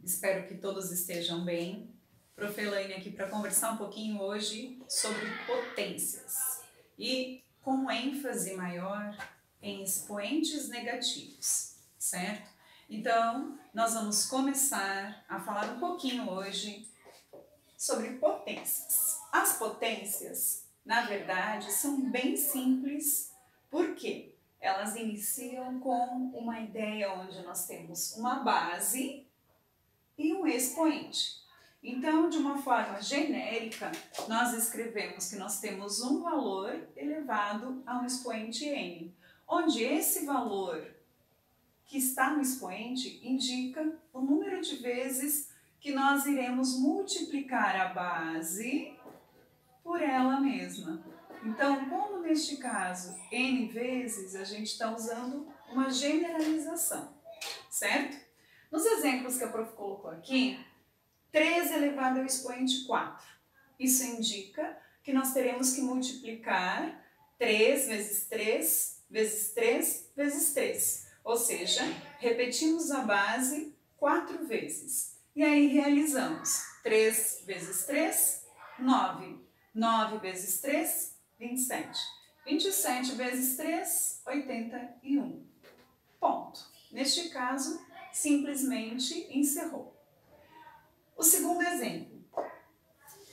Espero que todos estejam bem. Prof. Elaine aqui para conversar um pouquinho hoje sobre potências e com ênfase maior em expoentes negativos, certo? Então, nós vamos começar a falar um pouquinho hoje sobre potências. As potências, na verdade, são bem simples, porque elas iniciam com uma ideia onde nós temos uma base e um expoente. Então, de uma forma genérica, nós escrevemos que nós temos um valor elevado a um expoente n, onde esse valor que está no expoente indica o número de vezes que nós iremos multiplicar a base por ela mesma. Então, como neste caso n vezes, a gente está usando uma generalização, certo? Nos exemplos que a prof colocou aqui, 3 elevado ao expoente 4. Isso indica que nós teremos que multiplicar 3 vezes 3 vezes 3 vezes 3. Ou seja, repetimos a base 4 vezes. E aí realizamos 3 vezes 3, 9. 9 vezes 3, 27. 27 vezes 3, 81. Ponto. Neste caso, simplesmente encerrou. O segundo exemplo,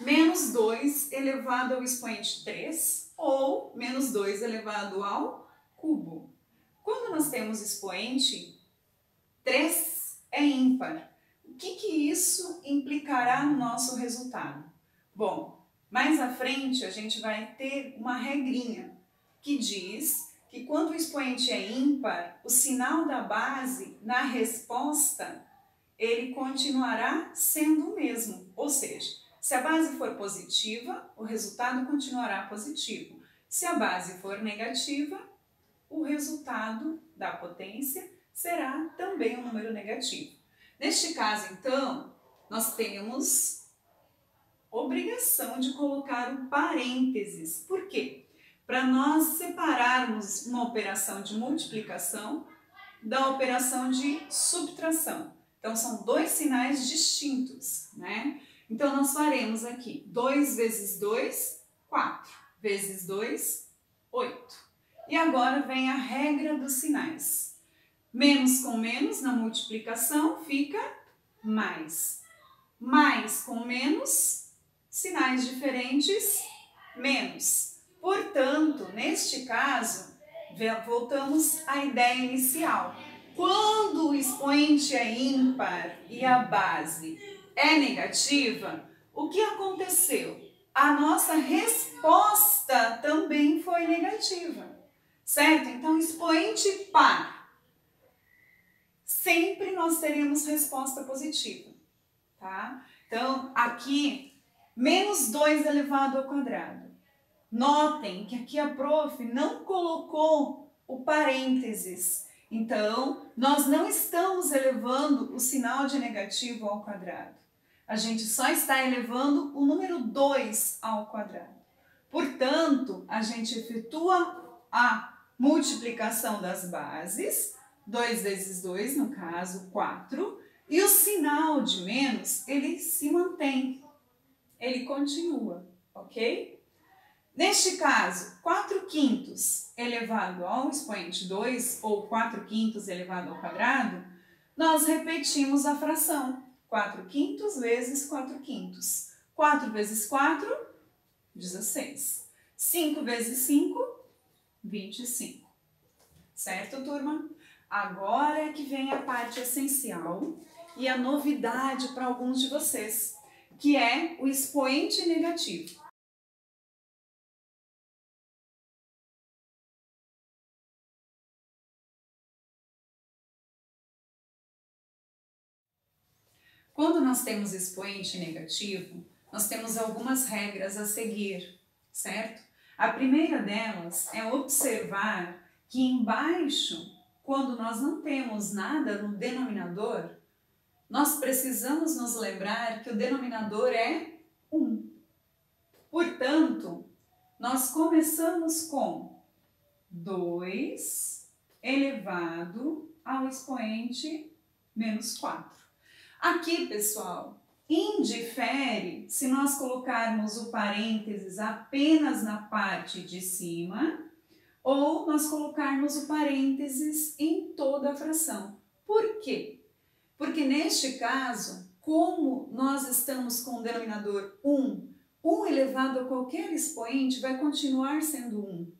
menos 2 elevado ao expoente 3 ou menos 2 elevado ao cubo. Quando nós temos expoente, 3 é ímpar. O que isso implicará no nosso resultado? Bom, mais à frente a gente vai ter uma regrinha que diz que quando o expoente é ímpar, o sinal da base na resposta ele continuará sendo o mesmo, ou seja, se a base for positiva, o resultado continuará positivo. Se a base for negativa, o resultado da potência será também um número negativo. Neste caso, então, nós temos obrigação de colocar um parênteses. Por quê? Para nós separarmos uma operação de multiplicação da operação de subtração. Então, são dois sinais distintos, né? Então, nós faremos aqui 2 vezes 2, 4. Vezes 2, 8. E agora vem a regra dos sinais. Menos com menos na multiplicação fica mais. Mais com menos, sinais diferentes, menos. Portanto, neste caso, voltamos à ideia inicial. Quando o expoente é ímpar e a base é negativa, o que aconteceu? A nossa resposta também foi negativa, certo? Então, expoente par, sempre nós teremos resposta positiva, tá? Então, aqui, menos 2 elevado ao quadrado. Notem que aqui a prof não colocou o parênteses. Então, nós não estamos elevando o sinal de negativo ao quadrado. A gente só está elevando o número 2 ao quadrado. Portanto, a gente efetua a multiplicação das bases, 2 vezes 2, no caso, 4, e o sinal de menos, ele se mantém, ele continua, ok? Neste caso, 4/5 elevado ao expoente 2, ou 4/5 elevado ao quadrado, nós repetimos a fração. 4/5 vezes 4/5. 4 vezes 4, 16. 5 vezes 5, 25. Certo, turma? Agora é que vem a parte essencial e a novidade para alguns de vocês, que é o expoente negativo. Quando nós temos expoente negativo, nós temos algumas regras a seguir, certo? A primeira delas é observar que embaixo, quando nós não temos nada no denominador, nós precisamos nos lembrar que o denominador é 1. Portanto, nós começamos com 2 elevado ao expoente menos 4. Aqui, pessoal, indifere se nós colocarmos o parênteses apenas na parte de cima ou nós colocarmos o parênteses em toda a fração. Por quê? Porque neste caso, como nós estamos com o denominador 1, 1 elevado a qualquer expoente vai continuar sendo 1.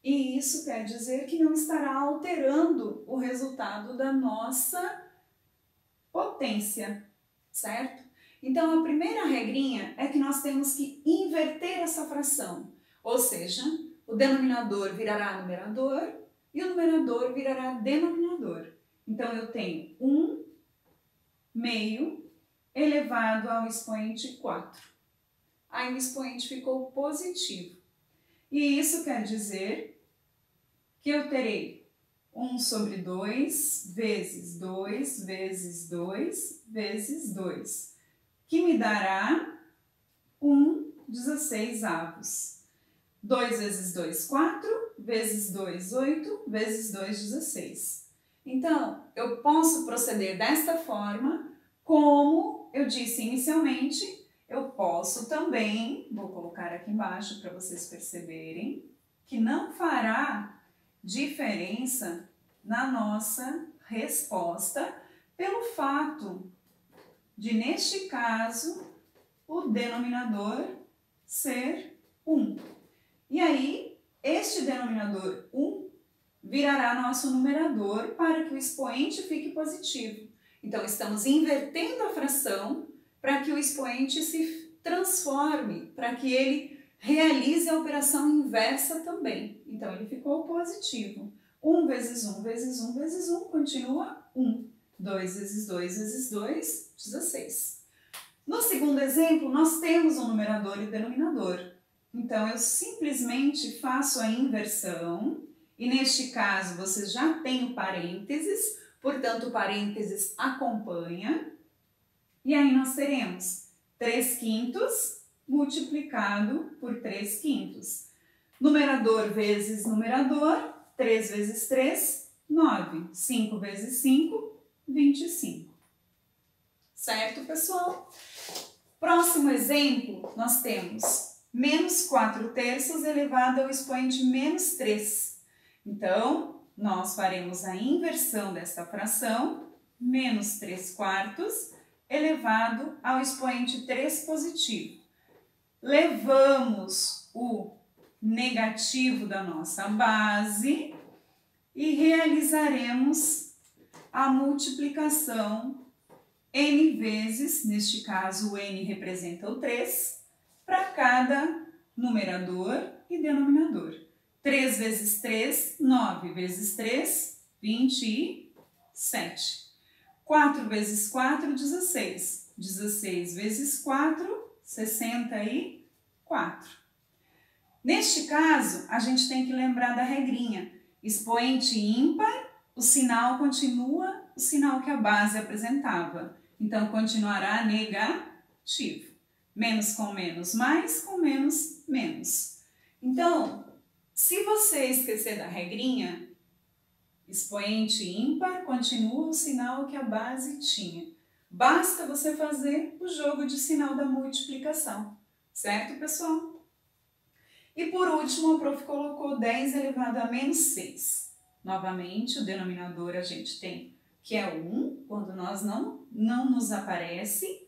E isso quer dizer que não estará alterando o resultado da nossa potência, certo? Então, a primeira regrinha é que nós temos que inverter essa fração, ou seja, o denominador virará numerador e o numerador virará denominador. Então, eu tenho 1 meio elevado ao expoente 4. Aí o expoente ficou positivo. E isso quer dizer que eu terei 1 sobre 2 vezes 2 vezes 2 vezes 2, que me dará 1/16. 2 vezes 2, 4, vezes 2, 8, vezes 2, 16. Então, eu posso proceder desta forma, como eu disse inicialmente, eu posso também, vou colocar aqui embaixo para vocês perceberem, que não fará diferença na nossa resposta pelo fato de, neste caso, o denominador ser 1. E aí, este denominador 1 virará nosso numerador para que o expoente fique positivo. Então, estamos invertendo a fração para que o expoente se transforme, para que ele realize a operação inversa também. Então, ele ficou positivo. 1 vezes 1 vezes 1 vezes 1 continua 1. 2 vezes 2 vezes 2, 16. No segundo exemplo, nós temos um numerador e denominador. Então, eu simplesmente faço a inversão, e neste caso, você já tem o parênteses, portanto, o parênteses acompanha, e aí nós teremos 3/5 multiplicado por 3/5. Numerador vezes numerador, 3 vezes 3, 9. 5 vezes 5, 25. Certo, pessoal? Próximo exemplo, nós temos menos 4/3 elevado ao expoente menos 3. Então, nós faremos a inversão desta fração, menos 3/4 elevado ao expoente 3 positivo. Levamos o negativo da nossa base e realizaremos a multiplicação n vezes, neste caso o n representa o 3, para cada numerador e denominador. 3 vezes 3, 9 vezes 3, 27. 4 vezes 4, 16. 16 vezes 4, 64. Neste caso, a gente tem que lembrar da regrinha. Expoente ímpar, o sinal continua o sinal que a base apresentava. Então, continuará negativo. Menos com menos, mais com menos, menos. Então, se você esquecer da regrinha, expoente ímpar continua o sinal que a base tinha. Basta você fazer o jogo de sinal da multiplicação. Certo, pessoal? E por último, a prof colocou 10 elevado a menos 6. Novamente, o denominador a gente tem que é 1, quando nós não nos aparece.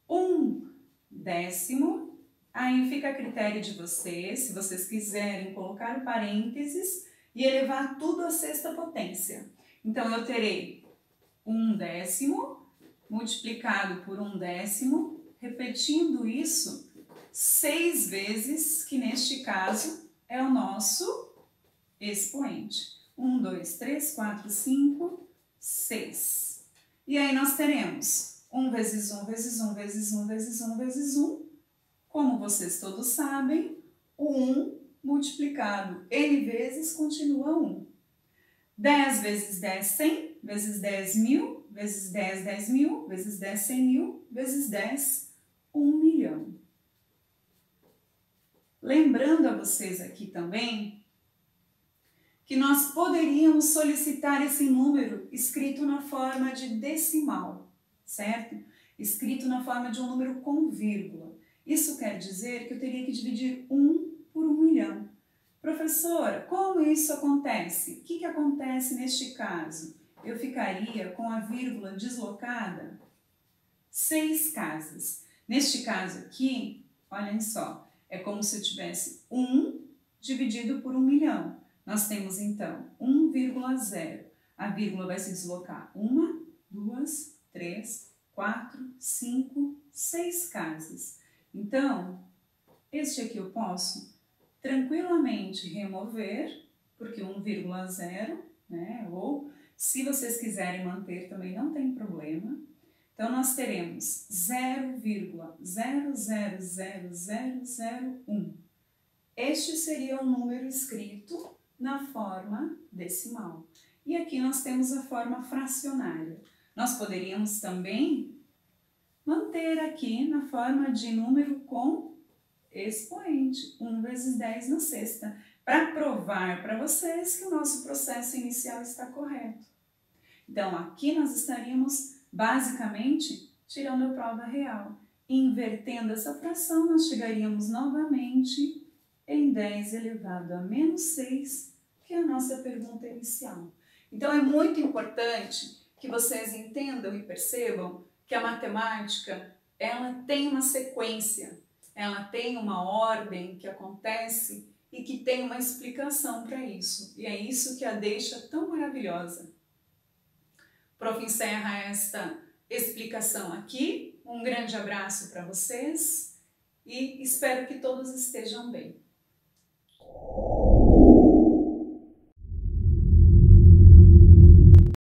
1/10. Aí fica a critério de vocês, se vocês quiserem colocar parênteses e elevar tudo à sexta potência. Então, eu terei 1/10 multiplicado por 1/10, repetindo isso 6 vezes, que neste caso é o nosso expoente. 1, 2, 3, 4, 5, 6. E aí nós teremos 1 vezes 1 vezes 1 vezes 1 vezes 1 vezes 1. Como vocês todos sabem, o 1 multiplicado n vezes continua 1. 10 vezes 10, 100, vezes 10, 1000, vezes 10, 10.000, vezes 10, 100.000, vezes 10, 1 milhão. Lembrando a vocês aqui também que nós poderíamos solicitar esse número escrito na forma de decimal, certo? Escrito na forma de um número com vírgula. Isso quer dizer que eu teria que dividir 1 por 1 milhão. Professora, como isso acontece? O que acontece neste caso? Eu ficaria com a vírgula deslocada 6 casas. Neste caso aqui, olhem só, é como se eu tivesse 1 dividido por 1 milhão. Nós temos então 1,0. A vírgula vai se deslocar 1, 2, 3, 4, 5, 6 casas. Então, este aqui eu posso tranquilamente remover, porque 1,0, né? Ou se vocês quiserem manter também não tem problema. Então, nós teremos 0,000001. Este seria o número escrito na forma decimal. E aqui nós temos a forma fracionária. Nós poderíamos também manter aqui na forma de número com expoente, 1 vezes 10 na sexta, para provar para vocês que o nosso processo inicial está correto. Então, aqui nós estaríamos basicamente tirando a prova real. Invertendo essa fração, nós chegaríamos novamente em 10 elevado a menos 6, que é a nossa pergunta inicial. Então, é muito importante que vocês entendam e percebam que a matemática, ela tem uma sequência, ela tem uma ordem que acontece e que tem uma explicação para isso. E é isso que a deixa tão maravilhosa. O prof encerra esta explicação aqui. Um grande abraço para vocês e espero que todos estejam bem.